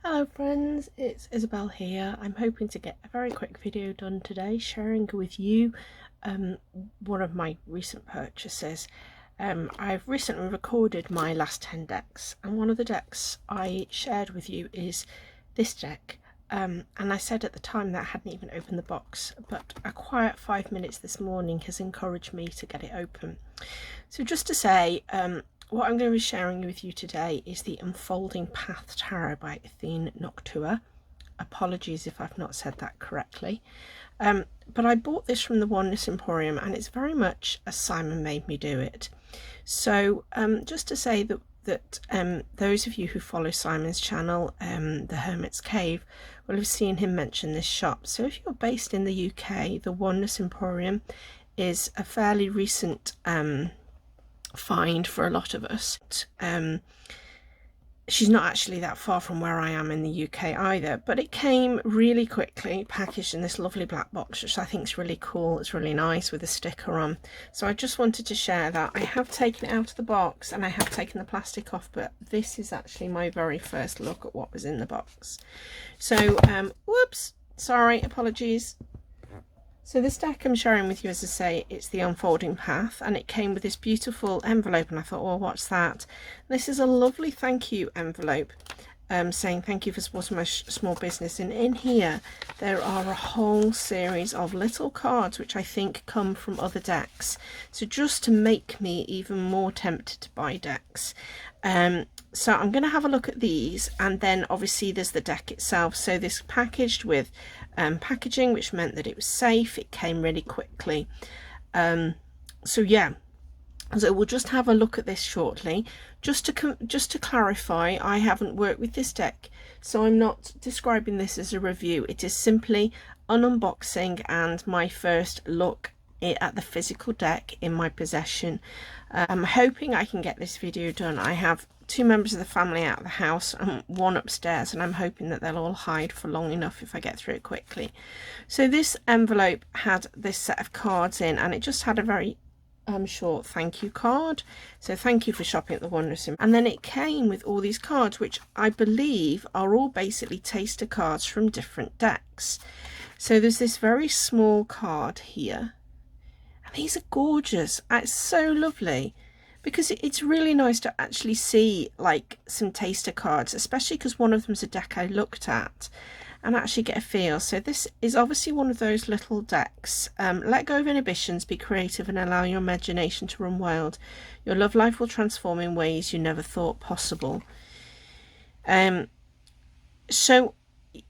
Hello friends, it's Isabel here. I'm hoping to get a very quick video done today, sharing with you one of my recent purchases. I've recently recorded my last 10 decks, and one of the decks I shared with you is this deck. And I said at the time that I hadn't even opened the box, but a quiet 5 minutes this morning has encouraged me to get it open. So just to say, what I'm going to be sharing with you today is the Unfolding Path Tarot by Athene Noctua. Apologies if I've not said that correctly. But I bought this from the Oneness Emporium, and it's very much as Simon made me do it. So just to say that those of you who follow Simon's channel, The Hermit's Cave, will have seen him mention this shop. So if you're based in the UK, the Oneness Emporium is a fairly recent find for a lot of us. She's not actually that far from where I am in the UK either, but it came really quickly, packaged in this lovely black box, which I think is really cool. It's really nice with a sticker on. So I just wanted to share that. I have taken it out of the box and I have taken the plastic off, but this is actually my very first look at what was in the box. So whoops, sorry, apologies. So this deck I'm sharing with you, as I say, it's the Unfolding Path, and it came with this beautiful envelope, and I thought, well, what's that? This is a lovely thank you envelope, saying thank you for supporting my small business. And in here there are a whole series of little cards which I think come from other decks, so just to make me even more tempted to buy decks. So I'm going to have a look at these, and then obviously there's the deck itself. So this packaged with packaging, which meant that it was safe. It came really quickly. So yeah, so we'll just have a look at this shortly. Just to clarify, I haven't worked with this deck, so I'm not describing this as a review. It is simply an unboxing and my first look at the physical deck in my possession. I'm hoping I can get this video done. I have 2 members of the family out of the house and 1 upstairs, and I'm hoping that they'll all hide for long enough if I get through it quickly. So this envelope had this set of cards in, and it just had a very short thank you card. So thank you for shopping at the Wondrous. And then it came with all these cards, which I believe are all basically taster cards from different decks. So there's this very small card here, and these are gorgeous. It's so lovely, because it's really nice to actually see like some taster cards, especially because one of them's a deck I looked at, and actually get a feel. So this is obviously one of those little decks. Let go of inhibitions, be creative, and allow your imagination to run wild. Your love life will transform in ways you never thought possible. So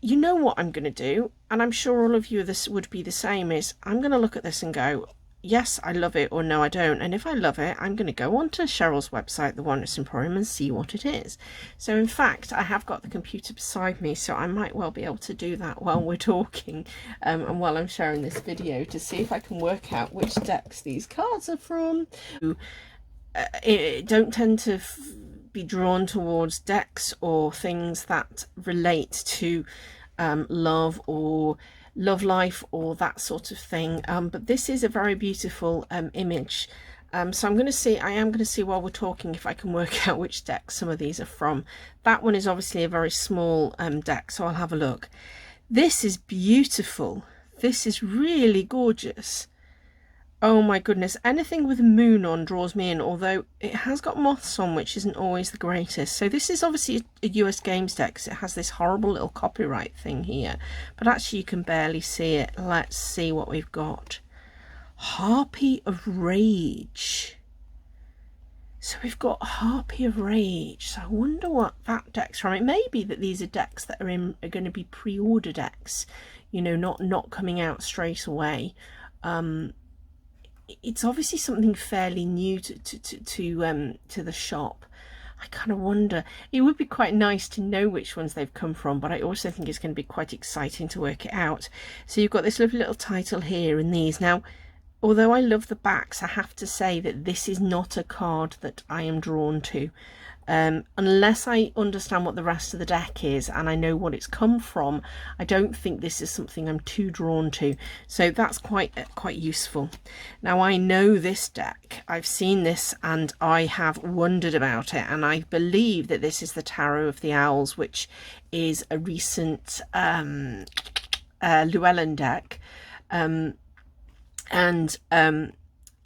you know what I'm going to do, and I'm sure all of you this would be the same, is I'm going to look at this and go, yes, I love it, or no, I don't. And if I love it, I'm going to go onto Cheryl's website, the Oneness Emporium, and see what it is. So in fact, I have got the computer beside me, so I might well be able to do that while we're talking, and while I'm sharing this video, to see if I can work out which decks these cards are from. Don't tend to be drawn towards decks or things that relate to love or love life or that sort of thing, but this is a very beautiful image. So I am going to see while we're talking if I can work out which deck some of these are from. That one is obviously a very small deck, so I'll have a look. This is beautiful. This is really gorgeous. Oh my goodness, anything with a moon on draws me in, although it has got moths on, which isn't always the greatest. So this is obviously a US Games deck, because it has this horrible little copyright thing here, but actually you can barely see it. Let's see what we've got. Harpy of Rage. So we've got Harpy of Rage. So I wonder what that deck's from. It may be that these are decks that are going to be pre-order decks, you know, not coming out straight away. It's obviously something fairly new to the shop. I kind of wonder, it would be quite nice to know which ones they've come from, but I also think it's going to be quite exciting to work it out. So you've got this lovely little title here in these. Now although I love the backs, I have to say that this is not a card that I am drawn to. Unless I understand what the rest of the deck is and I know what it's come from, I don't think this is something I'm too drawn to. So that's quite useful. Now, I know this deck. I've seen this and I have wondered about it, and I believe that this is the Tarot of the Owls, which is a recent Llewellyn deck.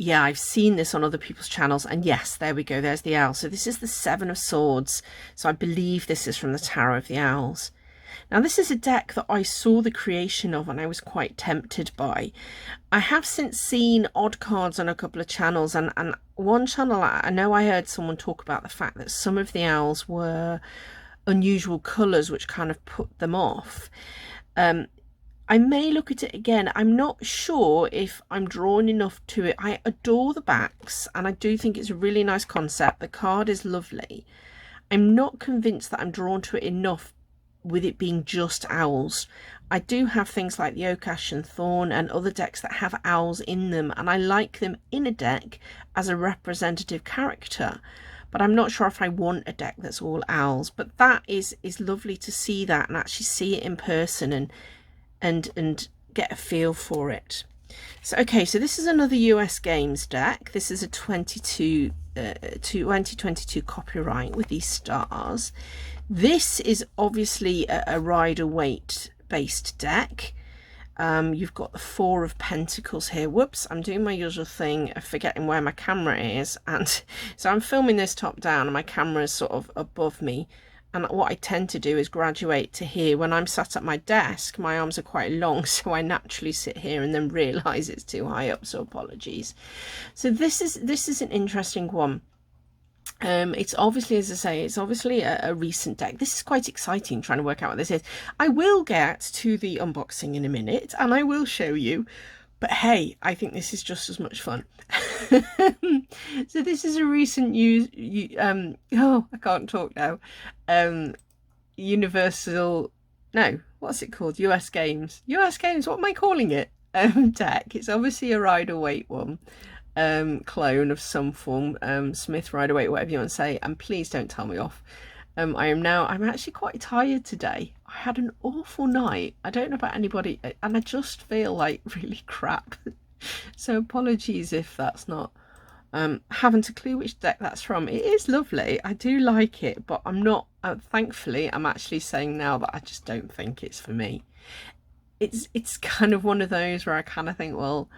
Yeah, I've seen this on other people's channels, and yes, there we go, there's the owl. So this is the Seven of Swords, so I believe this is from the Tarot of the Owls. Now, this is a deck that I saw the creation of and I was quite tempted by. I have since seen odd cards on a couple of channels, and one channel, I know I heard someone talk about the fact that some of the owls were unusual colours, which kind of put them off. I may look at it again. I'm not sure if I'm drawn enough to it. I adore the backs and I do think it's a really nice concept. The card is lovely. I'm not convinced that I'm drawn to it enough with it being just owls. I do have things like the Oak, Ash and Thorn and other decks that have owls in them, and I like them in a deck as a representative character. But I'm not sure if I want a deck that's all owls. But that is lovely to see that and actually see it in person and get a feel for it. So okay, so this is another US Games deck. This is a 2022 copyright with these stars. This is obviously a Rider-Waite based deck. You've got the Four of Pentacles here. Whoops, I'm doing my usual thing of forgetting where my camera is, and so I'm filming this top down and my camera is sort of above me. And what I tend to do is graduate to here. When I'm sat at my desk, my arms are quite long, so I naturally sit here and then realise it's too high up, so apologies. So this is an interesting one. It's obviously, as I say, it's obviously a recent deck. This is quite exciting, trying to work out what this is. I will get to the unboxing in a minute and I will show you. But hey, I think this is just as much fun. So this is a recent oh, I can't talk now. Universal, no, what's it called? US Games, what am I calling it? Deck. It's obviously a Rider-Waite one. Clone of some form, Smith, Rider-Waite, whatever you want to say, and please don't tell me off. I'm actually quite tired today. I had an awful night. I don't know about anybody, and I just feel like really crap. So apologies if that's not, haven't a clue which deck that's from. It is lovely. I do like it, but I'm not, thankfully, I'm actually saying now that I just don't think it's for me. It's kind of one of those where I kind of think, well,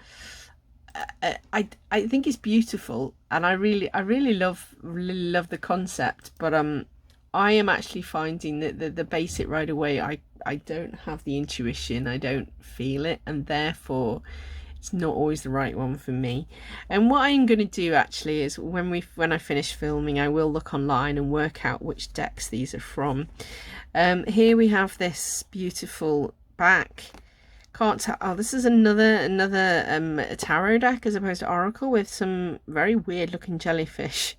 I think it's beautiful and I really love the concept, but I am actually finding that the basic Rider-Waite, I don't have the intuition, I don't feel it, and therefore it's not always the right one for me. And what I'm going to do actually is when I finish filming, I will look online and work out which decks these are from. Here we have this beautiful back. Can't tell. Oh, this is another tarot deck as opposed to Oracle with some very weird looking jellyfish.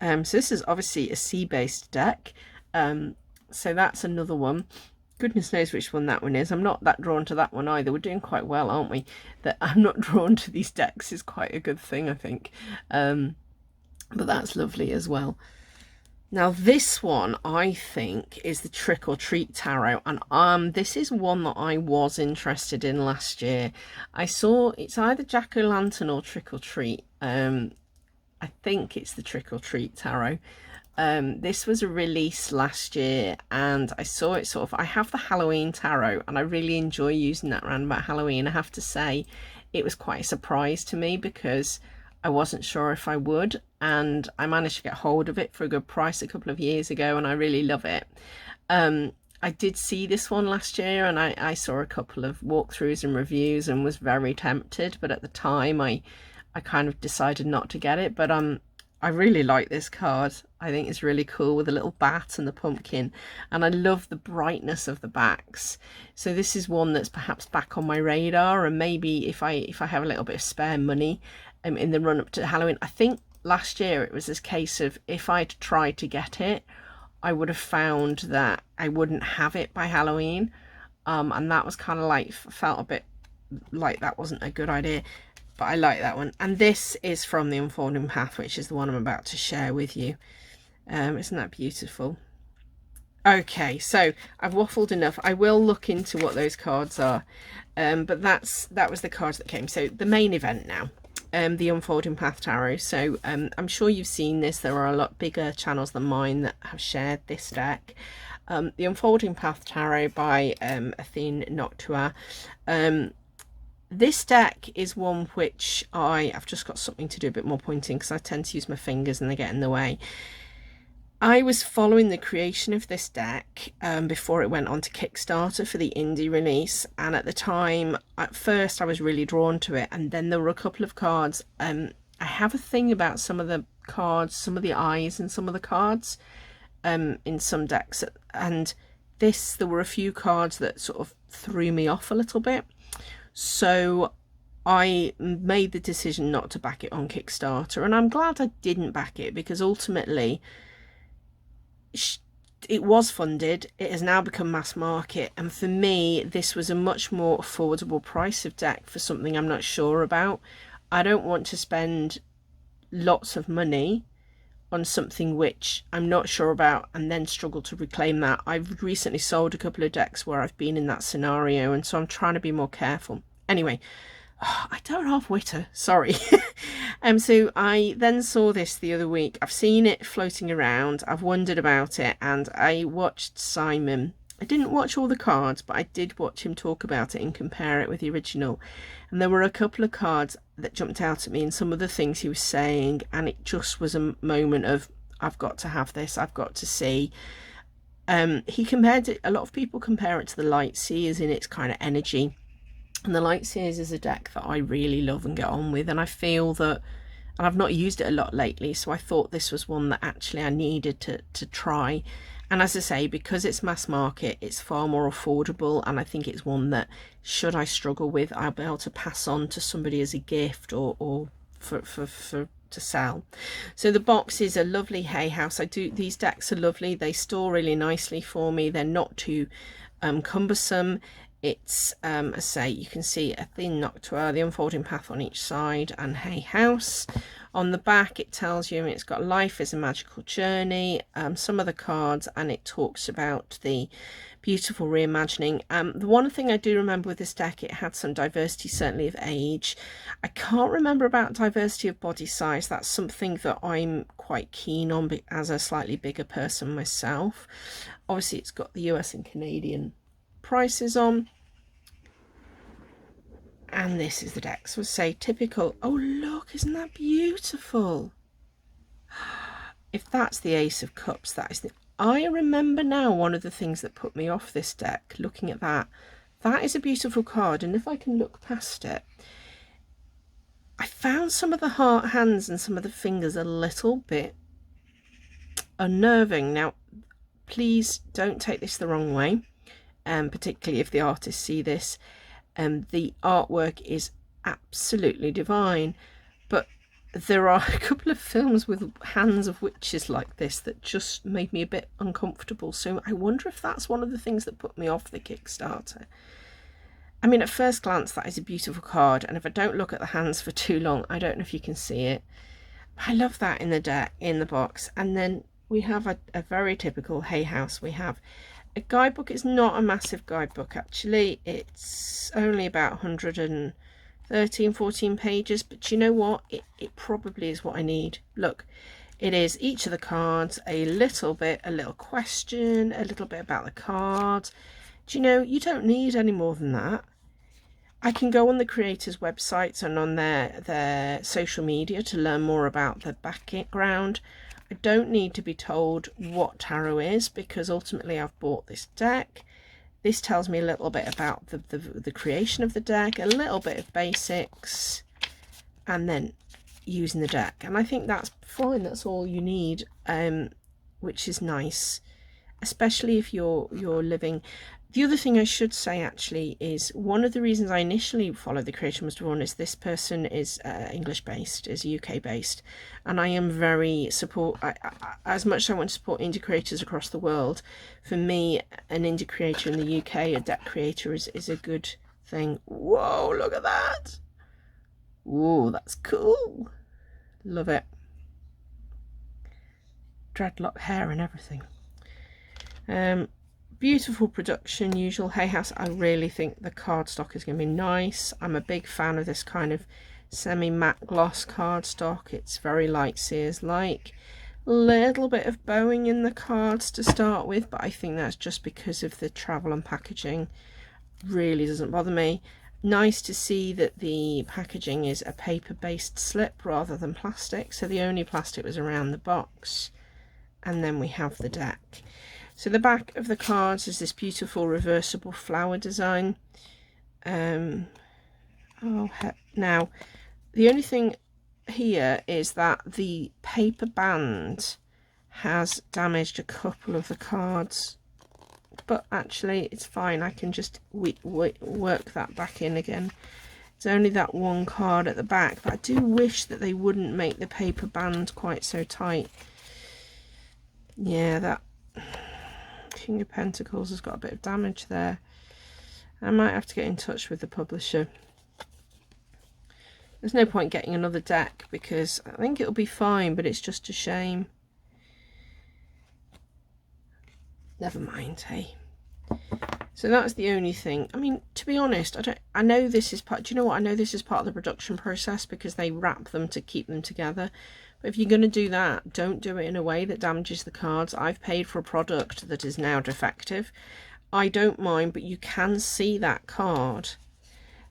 So this is obviously a sea-based deck. So that's another one. Goodness knows which one that one is. I'm not that drawn to that one either. We're doing quite well, aren't we? That I'm not drawn to these decks is quite a good thing, I think. But that's lovely as well. Now this one I think is the Trick or Treat Tarot, and this is one that I was interested in last year. I saw it's either Jack-o'-lantern or Trick or Treat. I think it's the Trick or Treat Tarot. This was a release last year and I saw it sort of, I have the Halloween Tarot and I really enjoy using that around about Halloween. I have to say it was quite a surprise to me because I wasn't sure if I would, and I managed to get hold of it for a good price a couple of years ago and I really love it. I did see this one last year and I saw a couple of walkthroughs and reviews and was very tempted, but at the time I kind of decided not to get it. But I really like this card. I think it's really cool with the little bat and the pumpkin, and I love the brightness of the backs. So this is one that's perhaps back on my radar, and maybe if I have a little bit of spare money in the run up to Halloween. I think last year it was this case of if I'd tried to get it, I would have found that I wouldn't have it by Halloween, and that was kind of like, felt a bit like that wasn't a good idea. but I like that one. And this is from the Unfolding Path, which is the one I'm about to share with you. Isn't that beautiful? Okay, so I've waffled enough. I will look into what those cards are, but that was the cards that came. So the main event now, the Unfolding Path Tarot. So I'm sure you've seen this. There are a lot bigger channels than mine that have shared this deck. The Unfolding Path Tarot by Athene Noctua. This deck is one which I've just got something to do a bit more pointing because I tend to use my fingers and they get in the way. I was following the creation of this deck before it went on to Kickstarter for the indie release, and at the time, at first I was really drawn to it, and then there were a couple of cards. I have a thing about some of the cards, some of the eyes and some of the cards in some decks, and there were a few cards that sort of threw me off a little bit, so I made the decision not to back it on Kickstarter, and I'm glad I didn't back it because ultimately it was funded. It has now become mass market, and for me this was a much more affordable price of deck for something I'm not sure about. I don't want to spend lots of money on something which I'm not sure about and then struggle to reclaim that. I've recently sold a couple of decks where I've been in that scenario, and so I'm trying to be more careful. Anyway, I don't half-witter, sorry. So I then saw this the other week. I've seen it floating around, I've wondered about it, and I watched Simon. I didn't watch all the cards, but I did watch him talk about it and compare it with the original. And there were a couple of cards that jumped out at me and some of the things he was saying, and it just was a moment of, I've got to have this, I've got to see. He compared it, a lot of people compare it to the Light Seers in its kind of energy. And the Light Seers is a deck that I really love and get on with, and I feel that, and I've not used it a lot lately, so I thought this was one that actually I needed to try. And as I say, because it's mass market, it's far more affordable, and I think it's one that, should I struggle with, I'll be able to pass on to somebody as a gift or for to sell. So the box is a lovely hay house. These decks are lovely, they store really nicely for me, they're not too cumbersome. It's as I say, you can see Athene Noctua, the Unfolding Path on each side, and Hay House. On the back it tells you it's got life is a magical journey, some of the cards, and it talks about the beautiful reimagining. The one thing I do remember with this deck, it had some diversity, certainly of age. I can't remember about diversity of body size. That's something that I'm quite keen on as a slightly bigger person myself. Obviously it's got the US and Canadian prices on, and this is the deck. So say typical. Oh look, isn't that beautiful? If that's the Ace of Cups, that is the, I remember now one of the things that put me off this deck, looking at that is a beautiful card, and if I can look past it, I found some of the heart hands and some of the fingers a little bit unnerving. Now please don't take this the wrong way, particularly if the artists see this. The artwork is absolutely divine, but there are a couple of films with hands of witches like this that just made me a bit uncomfortable. So I wonder if that's one of the things that put me off the Kickstarter. I mean, at first glance that is a beautiful card, and if I don't look at the hands for too long, I don't know if you can see it. I love that in the deck, in the box. And then we have a very typical Hay House. We have a guidebook. It's not a massive guidebook actually, it's only about 113-14 pages, but you know what, it probably is what I need. Look, it is each of the cards, a little question, a little bit about the card. Do you know, you don't need any more than that. I can go on the creators' websites and on their social media to learn more about the background. I don't need to be told what tarot is, because ultimately I've bought this deck. This tells me a little bit about the creation of the deck, a little bit of basics, and then using the deck. And I think that's fine, that's all you need, which is nice, especially if you're living. The other thing I should say actually is one of the reasons I initially followed the Creation Must Run is this person is English based, is UK based, and I am very as much as I want to support indie creators across the world, for me an indie creator in the UK, a deck creator, is a good thing. Whoa, look at that. Ooh, that's cool. Love it. Dreadlock hair and everything. Beautiful production, usual Hay House. I really think the cardstock is going to be nice. I'm a big fan of this kind of semi-matte gloss cardstock. It's very light Sears-like. Little bit of bowing in the cards to start with, but I think that's just because of the travel and packaging. Really doesn't bother me. Nice to see that the packaging is a paper-based slip rather than plastic. So the only plastic was around the box. And then we have the deck. So the back of the cards is this beautiful reversible flower design. Now, the only thing here is that the paper band has damaged a couple of the cards. But actually, it's fine. I can just work that back in again. It's only that one card at the back. But I do wish that they wouldn't make the paper band quite so tight. Yeah, that King of Pentacles has got a bit of damage there. I might have to get in touch with the publisher. There's no point getting another deck because I think it'll be fine, but it's just a shame. Never mind, hey. So that's the only thing. I mean, to be honest, I know this is part, do you know what? I know this is part of the production process because they wrap them to keep them together. But if you're going to do that, don't do it in a way that damages the cards. I've paid for a product that is now defective. I don't mind, but you can see that card.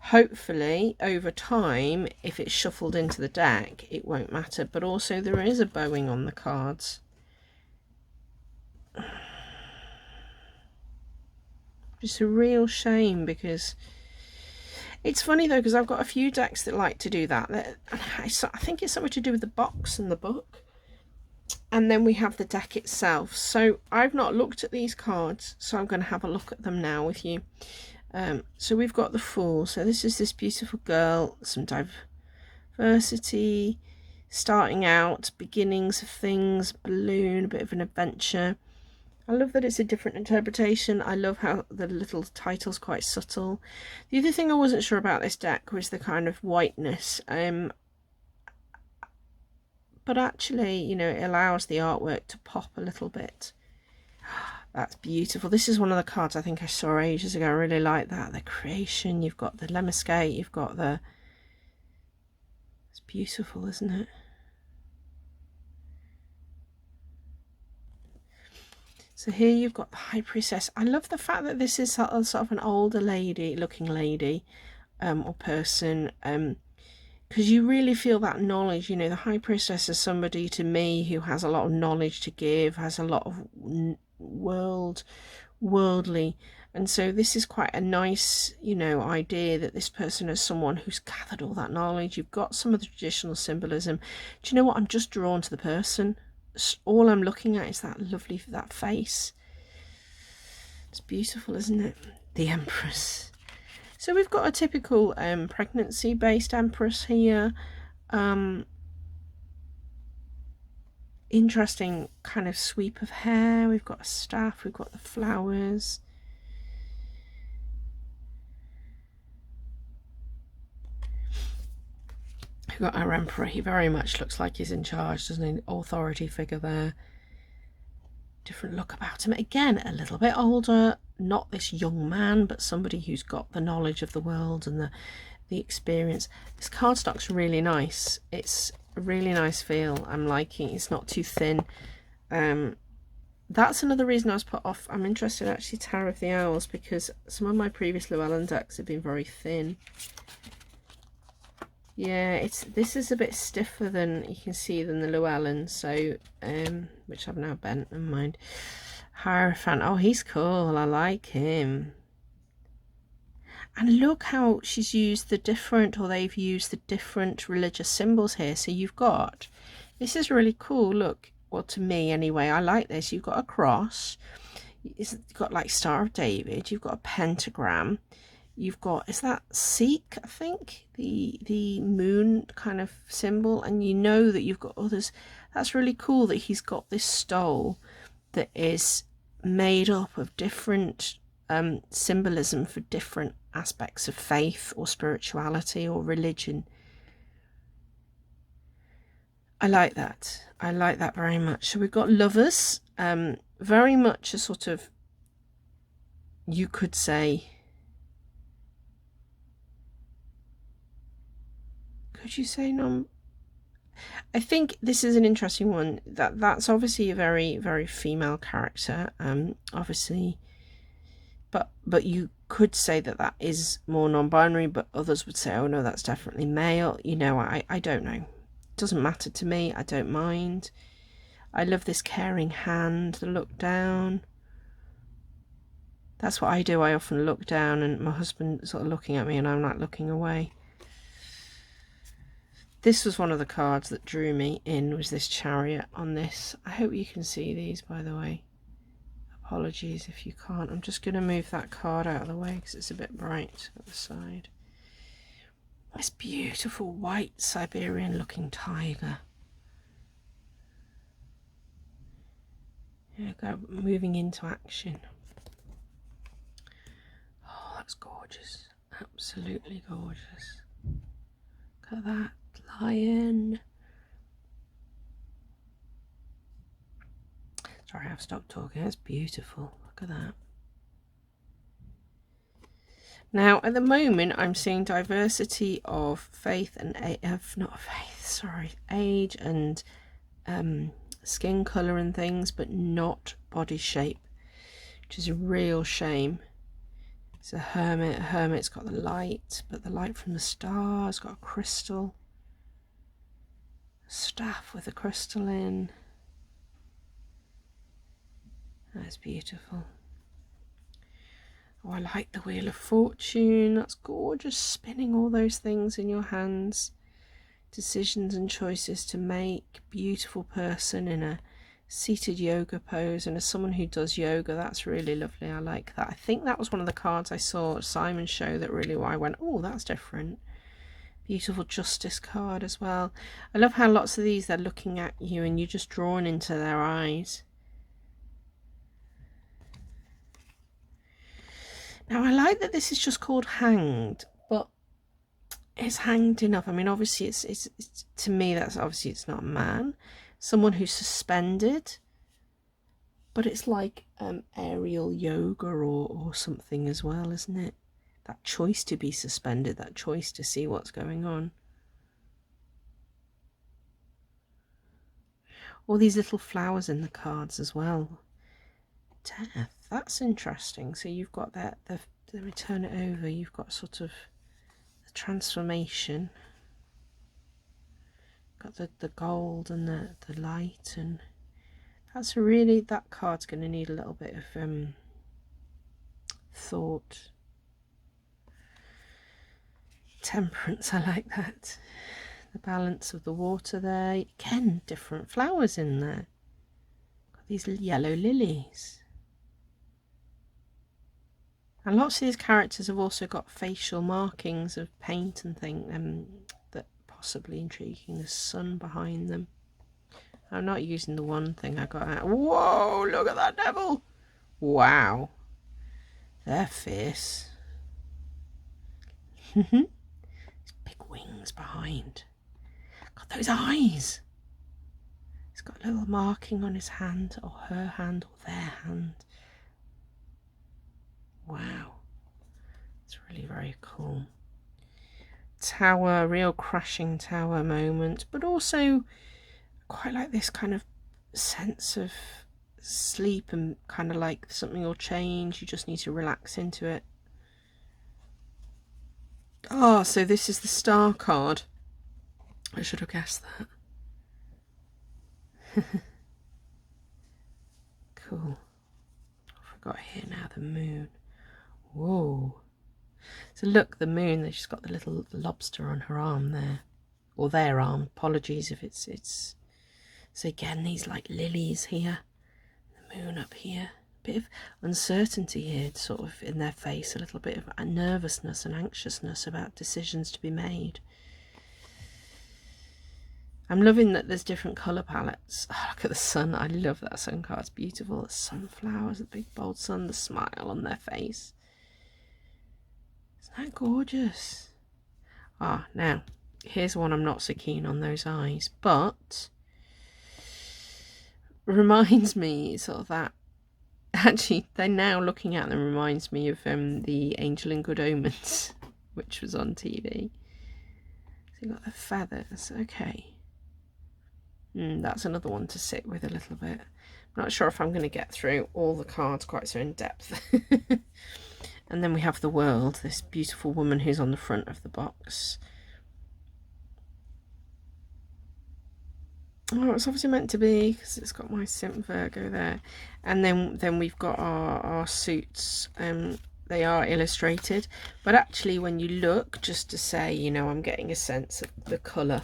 Hopefully, over time, if it's shuffled into the deck, it won't matter. But also, there is a bowing on the cards. It's a real shame because... It's funny though, because I've got a few decks that like to do that. I think it's something to do with the box and the book. And then we have the deck itself. So I've not looked at these cards, so I'm going to have a look at them now with you. So we've got the Fool. So this is this beautiful girl, some diversity, starting out, beginnings of things, balloon, a bit of an adventure. I love that it's a different interpretation. I love how the little title's quite subtle. The other thing I wasn't sure about this deck was the kind of whiteness. But actually, you know, it allows the artwork to pop a little bit. That's beautiful. This is one of the cards I think I saw ages ago. I really like that. The creation, you've got the Lemniscate, you've got the... It's beautiful, isn't it? So here you've got the High Priestess. I love the fact that this is sort of an older looking lady or person, because you really feel that knowledge. You know, the High Priestess is somebody to me who has a lot of knowledge to give, has a lot of worldly, and so this is quite a nice, you know, idea that this person is someone who's gathered all that knowledge. You've got some of the traditional symbolism. Do you know what? I'm just drawn to the person. All I'm looking at is that face. It's beautiful, isn't it? The Empress. So we've got a typical pregnancy based Empress here. Interesting kind of sweep of hair. We've got a staff, we've got the flowers. We've got our Emperor. He very much looks like he's in charge, doesn't he? Authority figure there. Different look about him. Again, a little bit older. Not this young man, but somebody who's got the knowledge of the world and the experience. This cardstock's really nice. It's a really nice feel. I'm liking it. It's not too thin. That's another reason I was put off. I'm interested in actually Tower of the Owls because some of my previous Llewellyn decks have been very thin. Yeah, this is a bit stiffer than you can see than the Llewellyn, so which I've now bent. Never mind. Hierophant. Oh, he's cool. I like him. And look how she's used they've used the different religious symbols here. So you've got, this is really cool. Look, well, to me anyway, I like this. You've got a cross. You've got like Star of David. You've got a pentagram. You've got, is that Sikh, I think, the moon kind of symbol, and you know that you've got others. That's really cool that he's got this stole that is made up of different symbolism for different aspects of faith or spirituality or religion. I like that. I like that very much. So we've got lovers, very much a sort of, you could say, could you say non? I think this is an interesting one. That's obviously a very, very female character. Obviously, but you could say that that is more non-binary. But others would say, oh no, that's definitely male. You know, I don't know. It doesn't matter to me. I don't mind. I love this caring hand, the look down. That's what I do. I often look down, and my husband sort of looking at me, and I'm like looking away. This was one of the cards that drew me in, was this chariot on this. I hope you can see these, by the way. Apologies if you can't. I'm just going to move that card out of the way because it's a bit bright at the side. This beautiful white Siberian looking tiger. Here we go, moving into action. Oh, that's gorgeous. Absolutely gorgeous. Look at that lion. Sorry, I've stopped talking. That's beautiful. Look at that. Now, at the moment, I'm seeing diversity of faith and age and skin colour and things, but not body shape, which is a real shame. It's a hermit. A hermit's got the light, but the light from the stars, got a crystal. A staff with a crystal in. That's beautiful. Oh, I like the Wheel of Fortune. That's gorgeous. Spinning all those things in your hands. Decisions and choices to make. Beautiful person in a seated yoga pose. And as someone who does yoga, that's really lovely. I like that. I think that was one of the cards I saw at Simon's show that really, I went, oh, that's different. Beautiful Justice card as well. I love how lots of these, they're looking at you and you're just drawn into their eyes. Now, I like that this is just called Hanged, but it's hanged enough. I mean, obviously, it's to me, that's obviously, it's not a man. Someone who's suspended, but it's like aerial yoga or something as well, isn't it? That choice to be suspended, that choice to see what's going on. All these little flowers in the cards as well. Death, that's interesting. So you've got that, let me turn it over, you've got sort of the transformation, got the gold and the light, and that's really, that card's going to need a little bit of thought. Temperance, I like that. The balance of the water there. Again, different flowers in there. Got these yellow lilies. And lots of these characters have also got facial markings of paint and things that possibly intriguing. The sun behind them. I'm not using the one thing I got out. Whoa, look at that devil. Wow. They're fierce. Wings behind. Got those eyes. He's got a little marking on his hand, or her hand, or their hand. Wow. It's really very cool. Tower, real crashing tower moment, but also quite like this kind of sense of sleep and kind of like something will change. You just need to relax into it. Oh, so this is the star card. I should have guessed that. Cool. I forgot here now, the moon. Whoa. So look, the moon, she's got the little lobster on her arm there. Or their arm. Apologies if it's... So again, these like lilies here. The moon up here. Bit of uncertainty here, sort of in their face, a little bit of nervousness and anxiousness about decisions to be made. I'm loving that there's different colour palettes. Oh, look at the sun. I love that sun card. It's beautiful. The sunflowers, the big bold sun, the smile on their face. Isn't that gorgeous? Ah, now, Here's one I'm not so keen on, those eyes, but reminds me sort of that. Actually, they're now looking at them reminds me of the Angel in Good Omens, which was on TV. So you got the feathers. Okay. That's another one to sit with a little bit. I'm not sure if I'm going to get through all the cards quite so in depth. And then we have the world, this beautiful woman who's on the front of the box. Oh, it's obviously meant to be because it's got my Simp Virgo there. And then we've got our suits. They are illustrated, but actually when you look, just to say, you know, I'm getting a sense of the colour.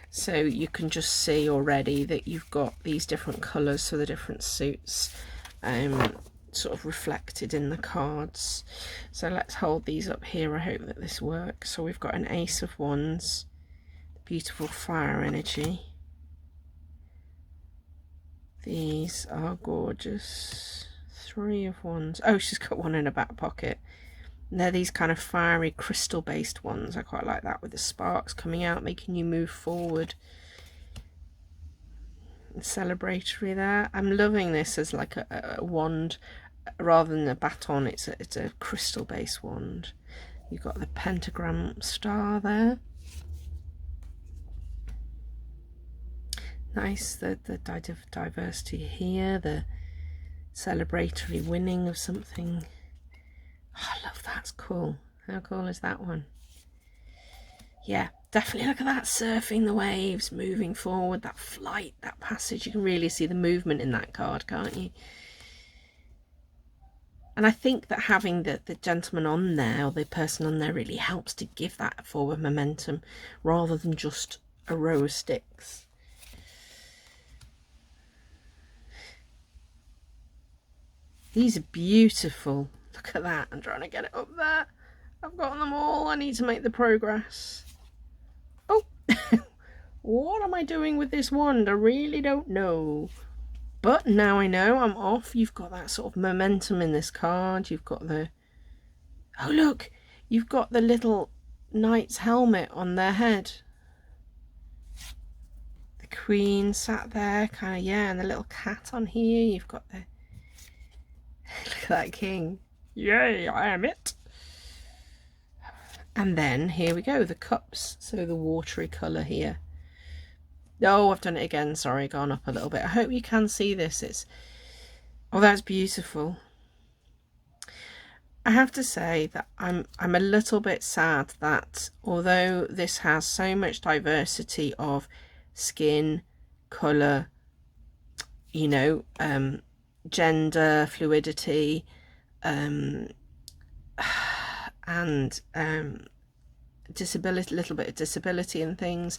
So you can just see already that you've got these different colours for the different suits sort of reflected in the cards. So let's hold these up here. I hope that this works. So we've got an Ace of Wands, beautiful fire energy. These are gorgeous. Three of Wands. Oh, she's got one in her back pocket. And they're these kind of fiery crystal based ones. I quite like that, with the sparks coming out, making you move forward. Celebratory there. I'm loving this as like a wand rather than a baton. It's a crystal based wand. You've got the pentagram star there. Nice, the diversity here, the celebratory winning of something. Oh, I love that. It's cool. How cool is that one? Yeah, definitely look at that, surfing the waves, moving forward, that flight, that passage. You can really see the movement in that card, can't you? And I think that having the gentleman on there, or the person on there, really helps to give that forward momentum rather than just a row of sticks. These are beautiful. Look at that. I'm trying to get it up there. I've got them all. I need to make the progress. Oh, what am I doing with this wand? I really don't know. But now I know. I'm off. You've got that sort of momentum in this card. You've got the... Oh, look. You've got the little knight's helmet on their head. The queen sat there, kind of, yeah, and the little cat on here. You've got the... Look at that king. Yay, I am it. And then here we go, the cups. So the watery colour here. Oh, I've done it again. Sorry, gone up a little bit. I hope you can see this. It's... Oh, that's beautiful. I have to say that I'm a little bit sad that although this has so much diversity of skin, colour, you know, gender fluidity, and disability, a little bit of disability and things,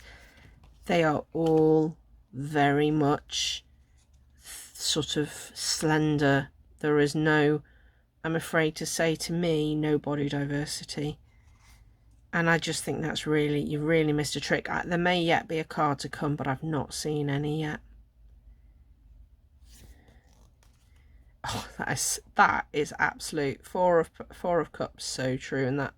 they are all very much sort of slender. There is no, I'm afraid to say, to me, no body diversity. And I just think that's really, you've really missed a trick. There may yet be a card to come, but I've not seen any yet. Oh, that is absolute four of cups, so true. And that,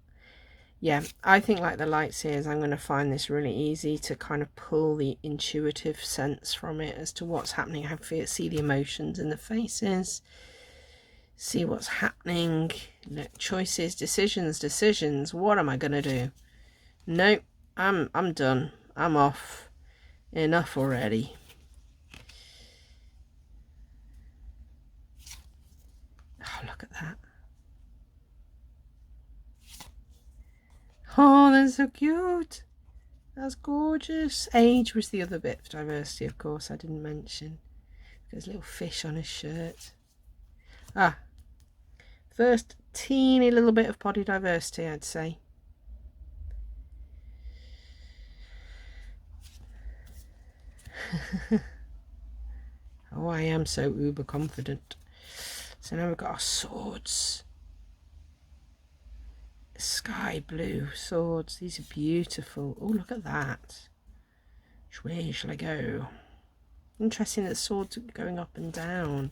yeah, I think like the lights here, I'm going to find this really easy to kind of pull the intuitive sense from it as to what's happening. I see the emotions in the faces, see what's happening. Look, choices, decisions. What am I going to do? Nope, I'm done. I'm off. Enough already. Oh, look at that. Oh, that's so cute. That's gorgeous. Age was the other bit of diversity, of course, I didn't mention. There's a little fish on his shirt. Ah, first teeny little bit of body diversity, I'd say. Oh, I am so uber confident. So now we've got our swords. Sky blue swords. These are beautiful. Oh, look at that. Which way shall I go? Interesting that the swords are going up and down.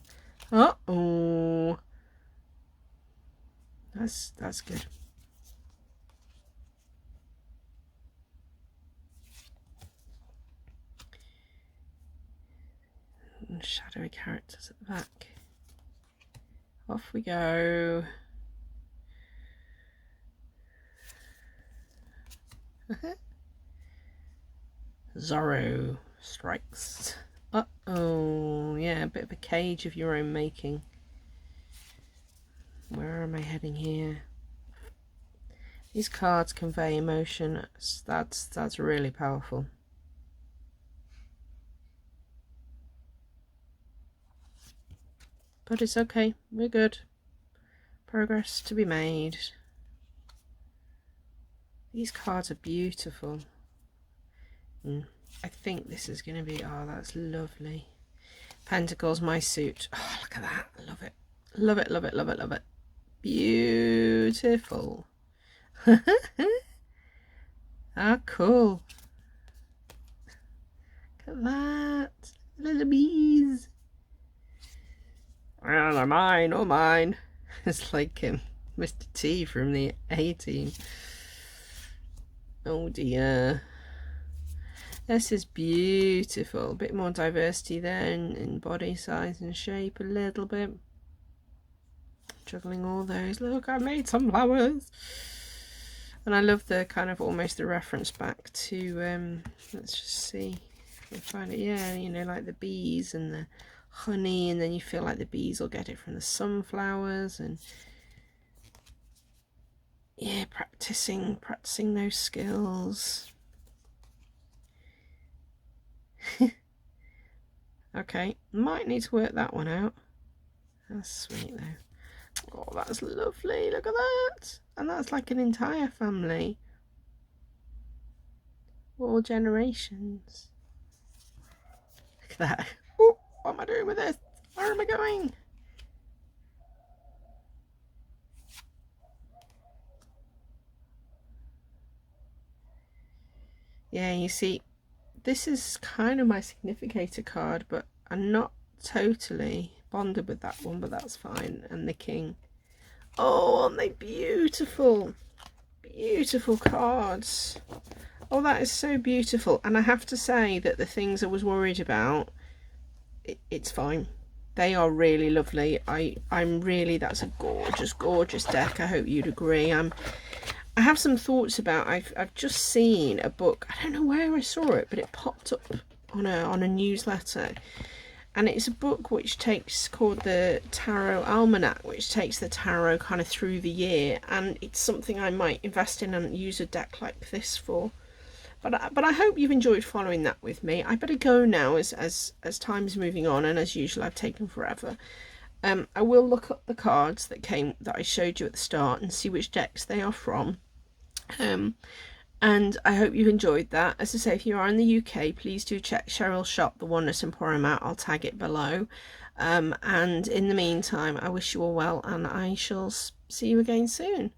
Uh-oh. That's good. And shadowy characters at the back. Off we go. Zorro strikes. Uh-oh, yeah, a bit of a cage of your own making. Where am I heading here? These cards convey emotion. That's really powerful. But it's okay, we're good. Progress to be made. These cards are beautiful. I think this is going to be, oh, that's lovely. Pentacles, my suit. Oh, look at that. I love it. Love it, love it, love it, love it. Beautiful. Ah, cool. Look at that. Little bees. Well, they're mine, oh mine. It's like Mr. T from the A-Team. Oh dear. This is beautiful. A bit more diversity there in body size and shape a little bit. Juggling all those. Look, I made some flowers. And I love the kind of almost the reference back to, let's just see if we find it. Yeah, you know, like the bees and the honey, and then you feel like the bees will get it from the sunflowers, and yeah, practicing those skills. Okay, might need to work that one out. That's sweet though. Oh, that's lovely. Look at that. And that's like an entire family. All generations. Look at that. Oh, what am I doing with this? Where am I going? Yeah, you see, this is kind of my significator card, but I'm not totally bonded with that one, but that's fine. And the king. Oh, aren't they beautiful? Beautiful cards. Oh, that is so beautiful. And I have to say that the things I was worried about, it's fine. They are really lovely. I'm really, that's a gorgeous, gorgeous deck. I hope you'd agree. I have some thoughts about, I've just seen a book. I don't know where I saw it, but it popped up on a newsletter. And it's a book which takes, called the Tarot Almanac, which takes the tarot kind of through the year. And it's something I might invest in and use a deck like this for. But I hope you've enjoyed following that with me. I better go now as time's moving on, and as usual I've taken forever. I will look up the cards that I showed you at the start and see which decks they are from. And I hope you've enjoyed that. As I say, if you are in the UK, please do check Cheryl's shop, the Oneness Emporium out. I'll tag it below. And in the meantime, I wish you all well, and I shall see you again soon.